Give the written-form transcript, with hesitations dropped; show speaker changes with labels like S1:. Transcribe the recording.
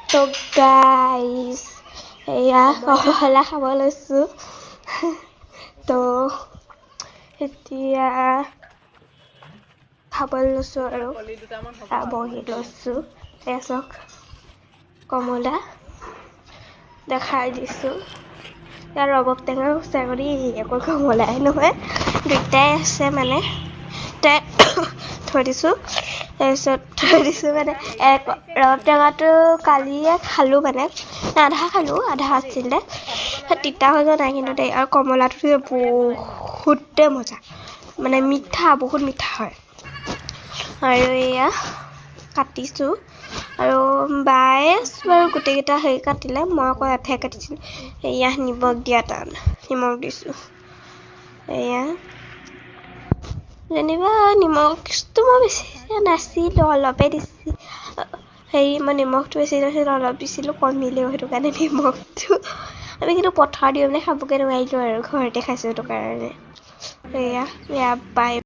S1: তো গাইজ এয়া কমলা খাব লৈছোঁ তো এতিয়া খাব লৈছোঁ আৰু বহি লৈছোঁ এয়া চাওক কমলা দেখাই দিছোঁ ইয়াৰ ৰবাব টেঙা ছাগলী অকল কমলাই নহয় দুটাই আছে মানে তাই থৈ দিছোঁ তাৰপিছত থৈ দিছোঁ মানে ৰবাব টেঙাটো কালিয়ে খালোঁ মানে আধা খালোঁ আধা আছিলে তিতা হৈ যোৱা নাই কিন্তু দেই আৰু কমলাটো বহুতে মজা মানে মিঠা বহুত মিঠা হয় আৰু এয়া কাটিছোঁ আৰু বায়ে বাৰু গোটেইকেইটা হেৰি কাটিলে মই আকৌ এঠাই কাটিছিলোঁ এয়া নিমখ দিয়া টান নিমখ দিছোঁ এয়া যেনিবা নিমখটো মই বেছি নাছিলোঁ অলপে দিছোঁ হেৰি মই নিমখটো বেছি নাছিলোঁ অলপ দিছিলোঁ কমিলেও সেইটো কাৰণে নিমখটো আমি কিন্তু পথাৰ দি মানে খাবগৈ নোৱাৰিলোঁ আৰু ঘৰতে খাইছোঁ সেইটো কাৰণে এয়া বাই